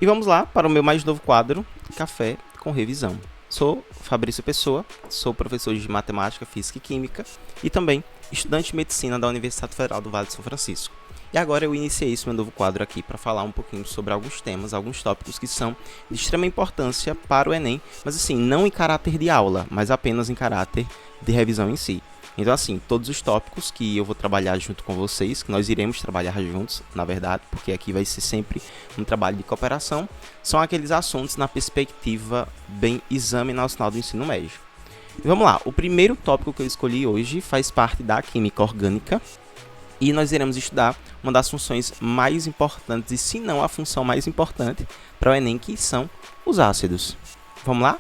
E vamos lá para o meu mais novo quadro, Café com Revisão. Sou Fabrício Pessoa, sou professor de Matemática, Física e Química e também estudante de Medicina da Universidade Federal do Vale de São Francisco. E agora eu iniciei esse meu novo quadro aqui para falar um pouquinho sobre alguns temas, alguns tópicos que são de extrema importância para o Enem, mas assim, não em caráter de aula, mas apenas em caráter de revisão em si. Então, assim, todos os tópicos que eu vou trabalhar junto com vocês, que nós iremos trabalhar juntos, na verdade, porque aqui vai ser sempre um trabalho de cooperação, são aqueles assuntos na perspectiva bem Exame Nacional do Ensino Médio. E vamos lá, o primeiro tópico que eu escolhi hoje faz parte da Química Orgânica, e nós iremos estudar uma das funções mais importantes, e se não a função mais importante para o Enem, que são os ácidos. Vamos lá?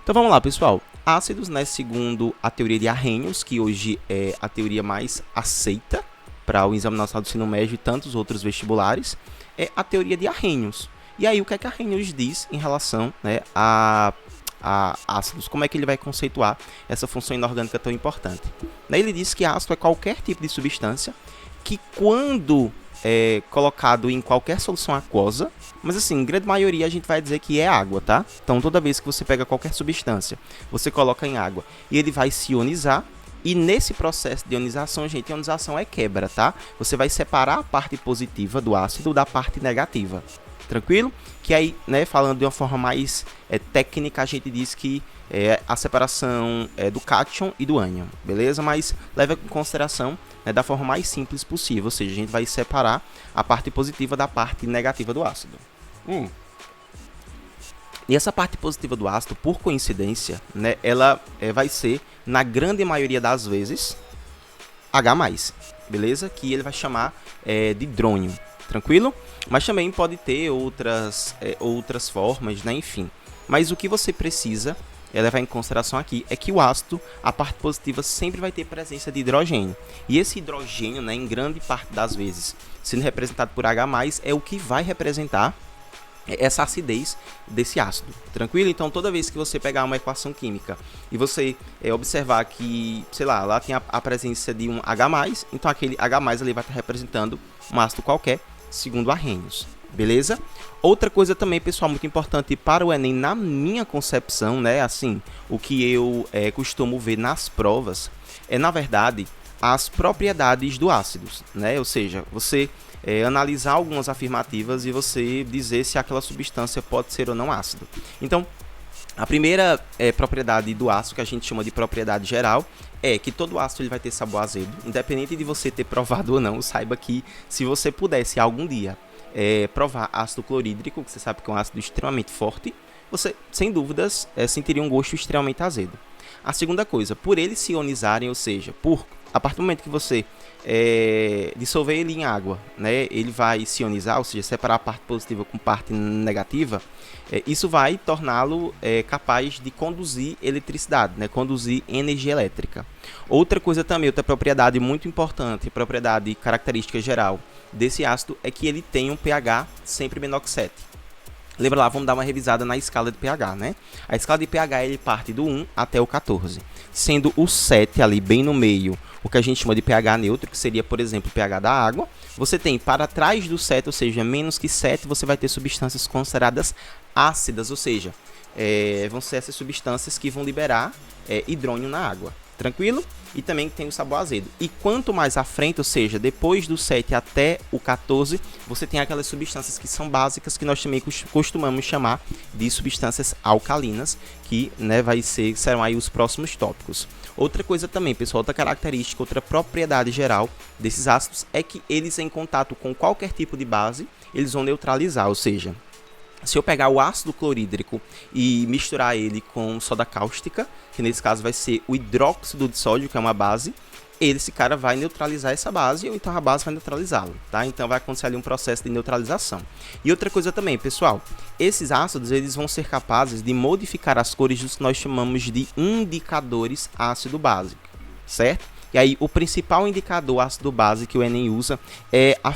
Então vamos lá, pessoal. Ácidos, né, segundo a teoria de Arrhenius, que hoje é a teoria mais aceita para o Exame Nacional do Ensino Médio e tantos outros vestibulares, é a teoria de Arrhenius. E aí, o que é que Arrhenius diz em relação, né, a ácidos? Como é que ele vai conceituar essa função inorgânica tão importante? Ele diz que ácido é qualquer tipo de substância que, quando colocado em qualquer solução aquosa, mas assim, em grande maioria a gente vai dizer que é água, tá? Então toda vez que você pega qualquer substância, você coloca em água e ele vai se ionizar, e nesse processo de ionização, gente, ionização é quebra, tá? Você vai separar a parte positiva do ácido da parte negativa, tranquilo? Que aí, né, falando de uma forma mais técnica, a gente diz que é a separação do cátion e do ânion, beleza? Mas leva em consideração, né, da forma mais simples possível, ou seja, a gente vai separar a parte positiva da parte negativa do ácido. E essa parte positiva do ácido, por coincidência, né, ela vai ser, na grande maioria das vezes, H+, beleza? Que ele vai chamar de hidrônio, tranquilo? Mas também pode ter outras formas, né? Enfim. Mas o que você precisa levar em consideração aqui é que o ácido, a parte positiva, sempre vai ter presença de hidrogênio. E esse hidrogênio, né, em grande parte das vezes, sendo representado por H+, é o que vai representar essa acidez desse ácido, tranquilo? Então, toda vez que você pegar uma equação química e você observar que, sei lá tem a presença de um H+, então aquele H+, ali vai estar representando um ácido qualquer, segundo Arrhenius, beleza? Outra coisa também, pessoal, muito importante para o Enem, na minha concepção, né, assim, o que eu costumo ver nas provas, na verdade, as propriedades do ácido, né? Ou seja, você analisar algumas afirmativas e você dizer se aquela substância pode ser ou não ácido. Então, a primeira propriedade do ácido, que a gente chama de propriedade geral, é que todo ácido ele vai ter sabor azedo. Independente de você ter provado ou não, saiba que se você pudesse algum dia provar ácido clorídrico, que você sabe que é um ácido extremamente forte, você, sem dúvidas, sentiria um gosto extremamente azedo. A segunda coisa, por eles se ionizarem, ou seja, a partir do momento que você dissolver ele em água, né, ele vai se ionizar, ou seja, separar a parte positiva com parte negativa, isso vai torná-lo capaz de conduzir eletricidade, né, conduzir energia elétrica. Outra coisa também, outra propriedade muito importante, propriedade característica geral desse ácido, é que ele tem um pH sempre menor que 7. Lembra lá, vamos dar uma revisada na escala de pH, né? A escala de pH ele parte do 1 até o 14, sendo o 7 ali bem no meio, o que a gente chama de pH neutro, que seria, por exemplo, o pH da água. Você tem para trás do 7, ou seja, menos que 7, você vai ter substâncias consideradas ácidas, ou seja, vão ser essas substâncias que vão liberar hidrônio na água, tranquilo? E também tem o sabor azedo. E quanto mais à frente, ou seja, depois do 7 até o 14, você tem aquelas substâncias que são básicas, que nós também costumamos chamar de substâncias alcalinas, que, né, serão aí os próximos tópicos. Outra coisa também, pessoal, outra característica, outra propriedade geral desses ácidos é que eles, em contato com qualquer tipo de base, eles vão neutralizar, ou seja, se eu pegar o ácido clorídrico e misturar ele com soda cáustica, que nesse caso vai ser o hidróxido de sódio, que é uma base, esse cara vai neutralizar essa base, ou então a base vai neutralizá-lo, tá? Então vai acontecer ali um processo de neutralização. E outra coisa também, pessoal, esses ácidos eles vão ser capazes de modificar as cores dos que nós chamamos de indicadores ácido-básico, certo? E aí o principal indicador ácido-base que o Enem usa é a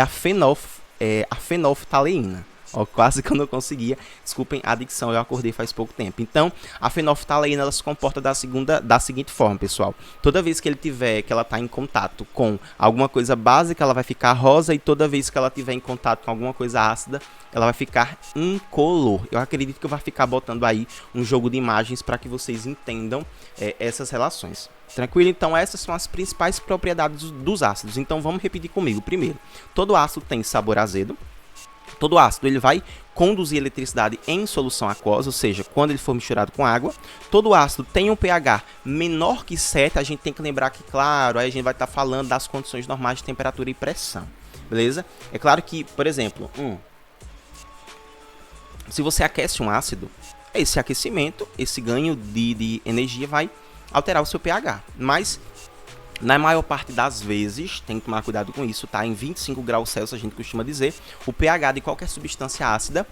fenolftaleína. Ó, quase que eu não conseguia. Desculpem a dicção, eu acordei faz pouco tempo. Então, a fenolftaleína ela se comporta da seguinte forma, pessoal. Toda vez que ela está em contato com alguma coisa básica, ela vai ficar rosa, e toda vez que ela estiver em contato com alguma coisa ácida, ela vai ficar incolor. Eu acredito que eu vou ficar botando aí um jogo de imagens para que vocês entendam essas relações. Tranquilo? Então, essas são as principais propriedades dos ácidos. Então, vamos repetir comigo. Primeiro, todo ácido tem sabor azedo. Todo ácido ele vai conduzir eletricidade em solução aquosa, ou seja, quando ele for misturado com água. Todo ácido tem um pH menor que 7. A gente tem que lembrar que, claro, aí a gente vai estar falando das condições normais de temperatura e pressão. Beleza? É claro que, por exemplo, se você aquece um ácido, esse aquecimento, esse ganho de energia vai alterar o seu pH. Mas, na maior parte das vezes, tem que tomar cuidado com isso, tá? Em 25 graus Celsius, a gente costuma dizer, o pH de qualquer substância ácida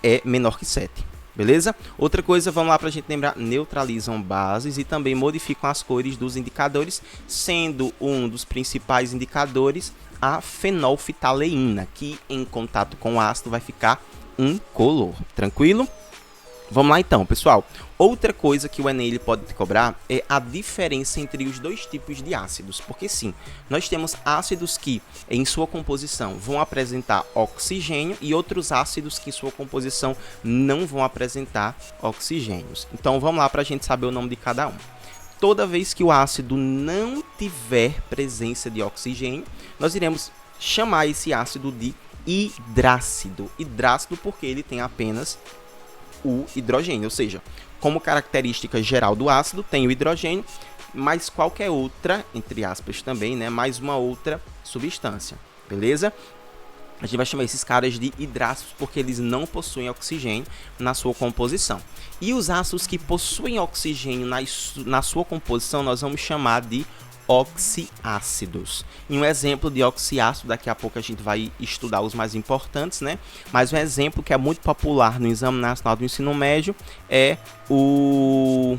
é menor que 7. Beleza? Outra coisa, vamos lá para a gente lembrar, neutralizam bases e também modificam as cores dos indicadores, sendo um dos principais indicadores a fenolftaleína, que em contato com o ácido vai ficar incolor. Tranquilo? Vamos lá então, pessoal. Outra coisa que o Enem ele pode te cobrar é a diferença entre os dois tipos de ácidos. Porque sim, nós temos ácidos que em sua composição vão apresentar oxigênio e outros ácidos que em sua composição não vão apresentar oxigênios. Então vamos lá para a gente saber o nome de cada um. Toda vez que o ácido não tiver presença de oxigênio, nós iremos chamar esse ácido de hidrácido. Hidrácido porque ele tem apenas o hidrogênio, ou seja, como característica geral do ácido tem o hidrogênio, mas qualquer outra, entre aspas também, né, mais uma outra substância, beleza? A gente vai chamar esses caras de hidrácidos porque eles não possuem oxigênio na sua composição. E os ácidos que possuem oxigênio na sua composição nós vamos chamar de oxiácidos. E um exemplo de oxiácido, daqui a pouco a gente vai estudar os mais importantes, né? Mas um exemplo que é muito popular no Exame Nacional do Ensino Médio é o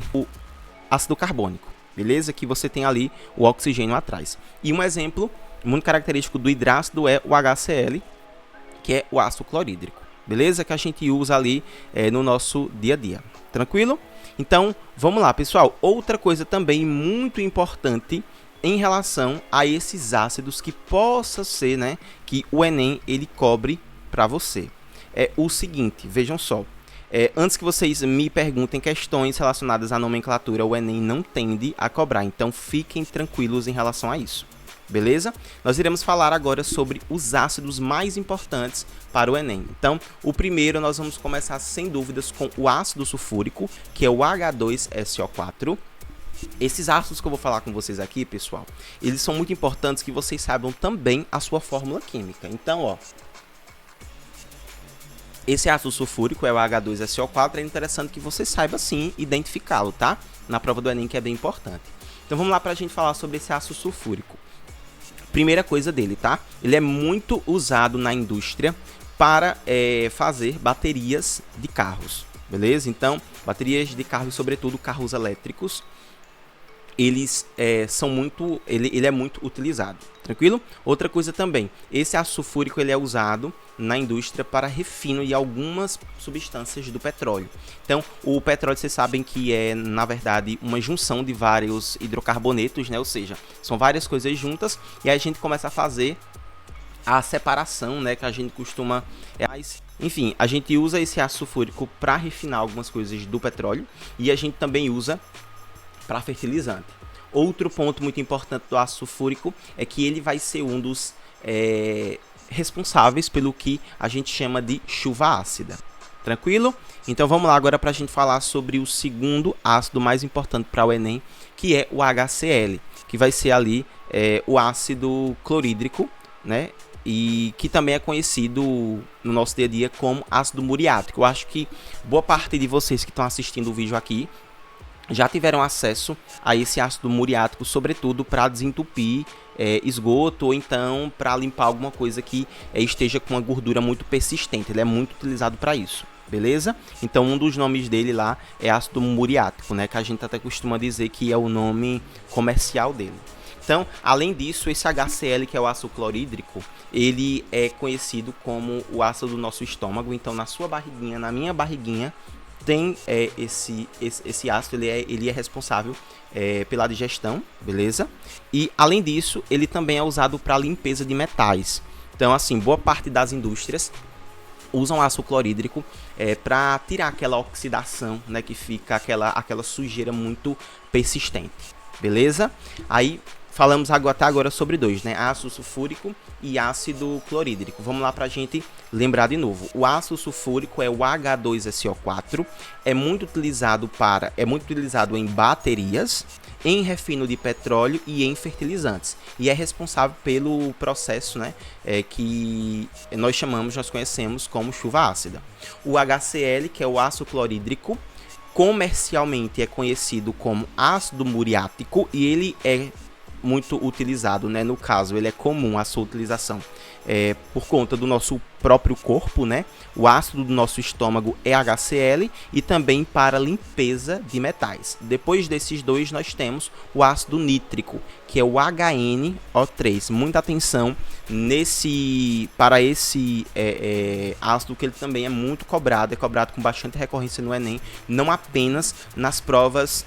ácido carbônico, beleza? Que você tem ali o oxigênio atrás. E um exemplo muito característico do hidrácido é o HCl, que é o ácido clorídrico, beleza? Que a gente usa ali no nosso dia a dia. Tranquilo? Então, vamos lá, pessoal. Outra coisa também muito importante em relação a esses ácidos que possa ser, né, que o Enem ele cobre para você. É o seguinte, vejam só. Antes que vocês me perguntem questões relacionadas à nomenclatura, o Enem não tende a cobrar. Então, fiquem tranquilos em relação a isso. Beleza? Nós iremos falar agora sobre os ácidos mais importantes para o Enem. Então, o primeiro nós vamos começar sem dúvidas com o ácido sulfúrico, que é o H2SO4. Esses ácidos que eu vou falar com vocês aqui, pessoal, eles são muito importantes que vocês saibam também a sua fórmula química. Então, ó, esse ácido sulfúrico é o H2SO4, é interessante que você saiba sim identificá-lo, tá? Na prova do Enem, que é bem importante. Então, vamos lá para a gente falar sobre esse ácido sulfúrico. Primeira coisa dele, tá? Ele é muito usado na indústria para fazer baterias de carros, beleza? Então, baterias de carros, sobretudo carros elétricos, eles ele é muito utilizado, tranquilo? Outra coisa também, esse ácido sulfúrico ele é usado na indústria para refino de algumas substâncias do petróleo. Então, o petróleo, vocês sabem que é, na verdade, uma junção de vários hidrocarbonetos, né? Ou seja, são várias coisas juntas e aí a gente começa a fazer a separação, né, que a gente costuma... Enfim, a gente usa esse ácido sulfúrico para refinar algumas coisas do petróleo e a gente também usa para fertilizante. Outro ponto muito importante do ácido sulfúrico é que ele vai ser um dos responsáveis pelo que a gente chama de chuva ácida. Tranquilo? Então vamos lá agora para a gente falar sobre o segundo ácido mais importante para o Enem, que é o HCl, que vai ser ali o ácido clorídrico, né? E que também é conhecido no nosso dia a dia como ácido muriático. Eu acho que boa parte de vocês que estão assistindo o vídeo aqui já tiveram acesso a esse ácido muriático, sobretudo para desentupir esgoto ou então para limpar alguma coisa que esteja com uma gordura muito persistente. Ele é muito utilizado para isso, beleza? Então um dos nomes dele lá é ácido muriático, né? Que a gente até costuma dizer que é o nome comercial dele. Então, além disso, esse HCl, que é o ácido clorídrico, ele é conhecido como o ácido do nosso estômago. Então, na sua barriguinha, na minha barriguinha, tem esse ácido, ele é responsável pela digestão, beleza? E, além disso, ele também é usado para limpeza de metais. Então, assim, boa parte das indústrias usam ácido clorídrico para tirar aquela oxidação, né, que fica aquela sujeira muito persistente, beleza? Aí falamos até agora sobre dois, né, ácido sulfúrico e ácido clorídrico. Vamos lá para a gente lembrar de novo. O ácido sulfúrico é o H2SO4, é muito utilizado em baterias, em refino de petróleo e em fertilizantes. E é responsável pelo processo, né, que nós conhecemos como chuva ácida. O HCl, que é o ácido clorídrico, comercialmente é conhecido como ácido muriático e ele é muito utilizado, né? No caso, ele é comum a sua utilização por conta do nosso próprio corpo, né? O ácido do nosso estômago é HCl e também para limpeza de metais. Depois desses dois, nós temos o ácido nítrico, que é o HNO3. Muita atenção para esse ácido, que ele também é muito cobrado, com bastante recorrência no Enem, não apenas nas provas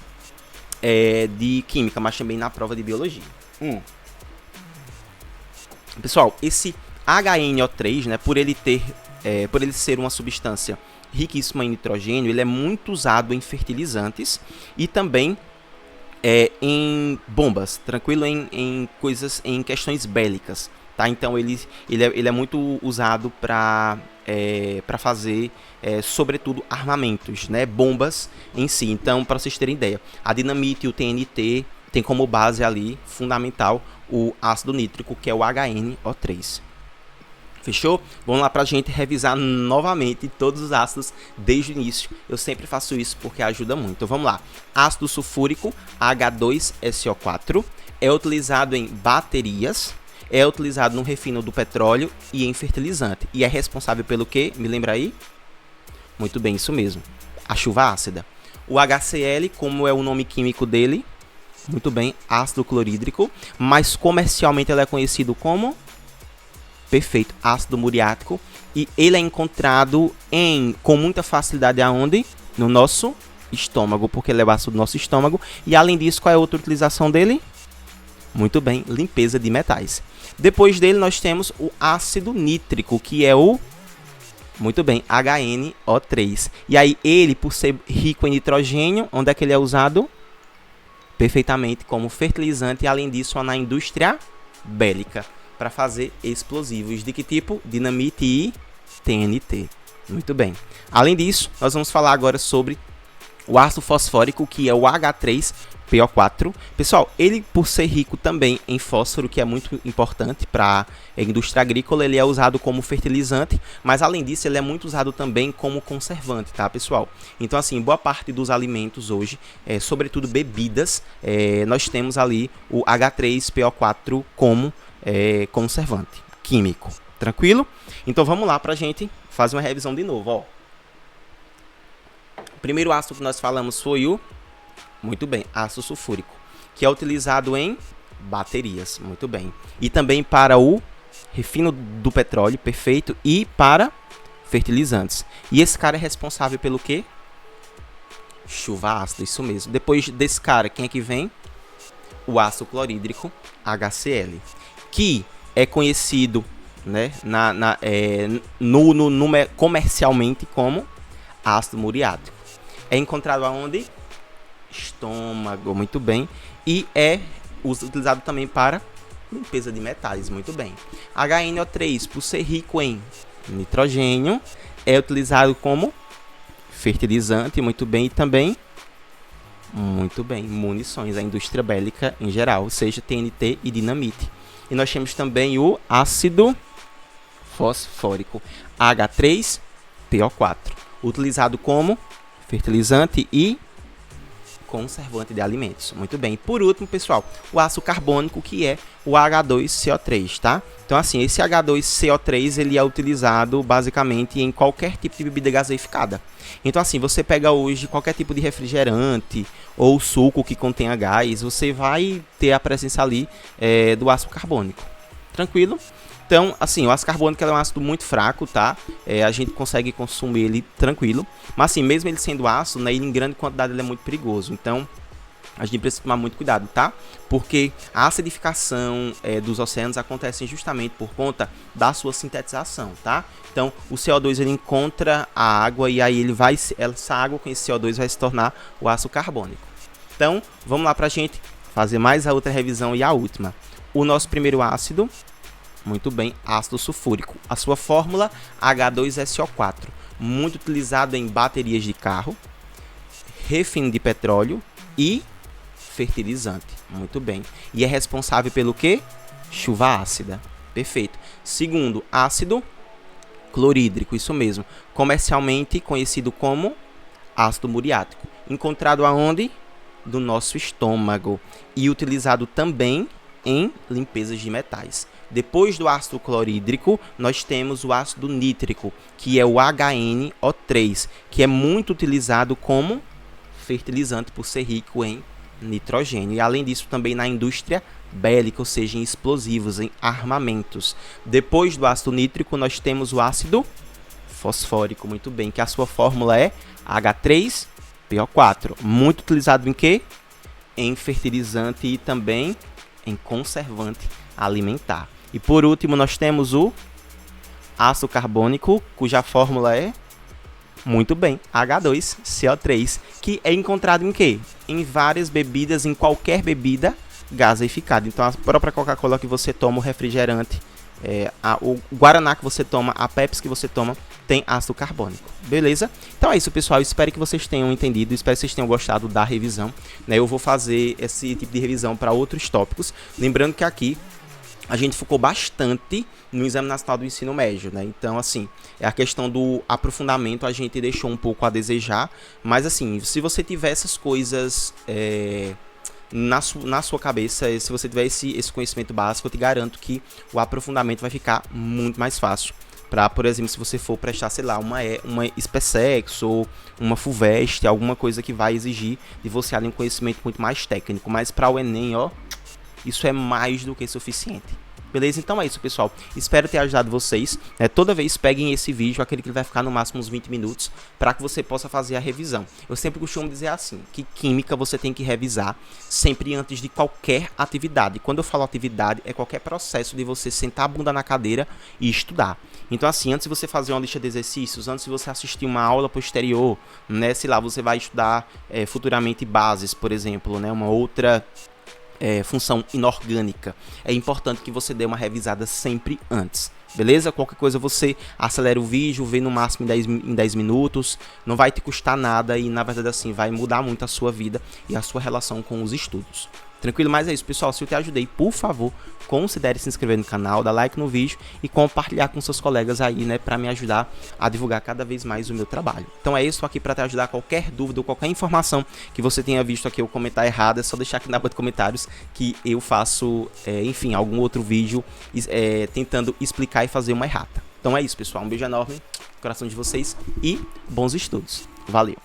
de química, mas também na prova de biologia. Pessoal, esse HNO3, né, por ele ser uma substância riquíssima em nitrogênio, ele é muito usado em fertilizantes e também em bombas, tranquilo, em questões bélicas, tá? Então ele é muito usado para fazer, sobretudo, armamentos, né? Bombas em si. Então, para vocês terem ideia, a dinamite e o TNT tem como base ali, fundamental, o ácido nítrico, que é o HNO3. Fechou? Vamos lá para a gente revisar novamente todos os ácidos desde o início. Eu sempre faço isso porque ajuda muito. Então vamos lá. Ácido sulfúrico, H2SO4, é utilizado em baterias, é utilizado no refino do petróleo e em fertilizante. E é responsável pelo quê? Me lembra aí? Muito bem, isso mesmo. A chuva ácida. O HCl, como é o nome químico dele? Muito bem, ácido clorídrico. Mas comercialmente ele é conhecido como... Perfeito, ácido muriático. E ele é encontrado com muita facilidade aonde? No nosso estômago, porque ele é o ácido do nosso estômago. E além disso, qual é a outra utilização dele? Muito bem, limpeza de metais. Depois dele nós temos o ácido nítrico, que é o... Muito bem, HNO3. E aí ele, por ser rico em nitrogênio, onde é que ele é usado? Perfeitamente como fertilizante e além disso na indústria bélica, para fazer explosivos. De que tipo? Dinamite e TNT. Muito bem. Além disso, nós vamos falar agora sobre o ácido fosfórico, que é o H3PO4. Pessoal, ele por ser rico também em fósforo, que é muito importante para a indústria agrícola, ele é usado como fertilizante, mas além disso ele é muito usado também como conservante, tá, pessoal? Então assim, boa parte dos alimentos hoje, sobretudo bebidas, nós temos ali o H3PO4 como conservante químico, tranquilo? Então vamos lá para a gente fazer uma revisão de novo, ó. O primeiro ácido que nós falamos foi o... Muito bem, ácido sulfúrico, que é utilizado em baterias, muito bem. E também para o refino do petróleo, perfeito, e para fertilizantes. E esse cara é responsável pelo quê? Chuva ácida, isso mesmo. Depois desse cara, quem é que vem? O ácido clorídrico, HCl, que é conhecido, né, comercialmente como ácido muriático. É encontrado aonde? Estômago, muito bem. E é utilizado também para limpeza de metais, muito bem. HNO3, por ser rico em nitrogênio, é utilizado como fertilizante, muito bem. E também, muito bem, munições, a indústria bélica em geral, seja TNT e dinamite. E nós temos também o ácido fosfórico, H3PO4, utilizado como fertilizante e conservante de alimentos. Muito bem. Por último, pessoal, o ácido carbônico, que é o H2CO3, tá? Então, assim, esse H2CO3, ele é utilizado basicamente em qualquer tipo de bebida gaseificada. Então, assim, você pega hoje qualquer tipo de refrigerante ou suco que contenha gás, você vai ter a presença ali do ácido carbônico. Tranquilo? Então, assim, o ácido carbônico é um ácido muito fraco, tá? A gente consegue consumir ele tranquilo. Mas, assim, mesmo ele sendo ácido, né, ele em grande quantidade ele é muito perigoso. Então, a gente precisa tomar muito cuidado, tá? Porque a acidificação dos oceanos acontece justamente por conta da sua sintetização, tá? Então, o CO2 ele encontra a água e aí essa água com esse CO2 vai se tornar o ácido carbônico. Então, vamos lá pra gente fazer mais a outra revisão e a última. O nosso primeiro ácido, muito bem, ácido sulfúrico. A sua fórmula H2SO4, muito utilizado em baterias de carro, refino de petróleo e fertilizante. Muito bem. E é responsável pelo quê? Chuva ácida. Perfeito. Segundo, ácido clorídrico, isso mesmo. Comercialmente conhecido como ácido muriático. Encontrado aonde? No nosso estômago. E utilizado também em limpezas de metais. Depois do ácido clorídrico, nós temos o ácido nítrico, que é o HNO3, que é muito utilizado como fertilizante por ser rico em nitrogênio. E além disso, também na indústria bélica, ou seja, em explosivos, em armamentos. Depois do ácido nítrico, nós temos o ácido fosfórico, muito bem, que a sua fórmula é H3PO4. Muito utilizado em quê? Em fertilizante e também em conservante alimentar. E por último, nós temos o ácido carbônico, cuja fórmula é, muito bem, H2CO3, que é encontrado em quê? Em várias bebidas, em qualquer bebida gaseificada. Então, a própria Coca-Cola que você toma, o refrigerante, o Guaraná que você toma, a Pepsi que você toma, tem ácido carbônico. Beleza? Então é isso, pessoal. Eu espero que vocês tenham entendido, espero que vocês tenham gostado da revisão, né? Eu vou fazer esse tipo de revisão para outros tópicos. Lembrando que aqui a gente focou bastante no Exame Nacional do Ensino Médio, né? Então, assim, a questão do aprofundamento a gente deixou um pouco a desejar, mas, assim, se você tiver essas coisas na sua cabeça, se você tiver esse conhecimento básico, eu te garanto que o aprofundamento vai ficar muito mais fácil. Para, por exemplo, se você for prestar, sei lá, uma SpaceX ou uma FUVEST, alguma coisa que vai exigir de você ali um conhecimento muito mais técnico. Mas para o Enem, ó, isso é mais do que suficiente. Beleza? Então é isso, pessoal. Espero ter ajudado vocês. Toda vez peguem esse vídeo, aquele que vai ficar no máximo uns 20 minutos, para que você possa fazer a revisão. Eu sempre costumo dizer assim, que química você tem que revisar sempre antes de qualquer atividade. Quando eu falo atividade, é qualquer processo de você sentar a bunda na cadeira e estudar. Então, assim, antes de você fazer uma lista de exercícios, antes de você assistir uma aula posterior, né, sei lá, você vai estudar futuramente bases, por exemplo, né, uma outra função inorgânica. É importante que você dê uma revisada sempre antes. Beleza? Qualquer coisa você acelera o vídeo, vê no máximo em 10 minutos, não vai te custar nada e na verdade assim vai mudar muito a sua vida e a sua relação com os estudos. Tranquilo? Mas é isso, pessoal. Se eu te ajudei, por favor, considere se inscrever no canal, dar like no vídeo e compartilhar com seus colegas aí, né, para me ajudar a divulgar cada vez mais o meu trabalho. Então é isso, aqui para te ajudar. Qualquer dúvida ou qualquer informação que você tenha visto aqui eu comentar errado, é só deixar aqui na barra de comentários que eu faço, enfim, algum outro vídeo tentando explicar e fazer uma errata. Então é isso, pessoal. Um beijo enorme no coração de vocês e bons estudos. Valeu!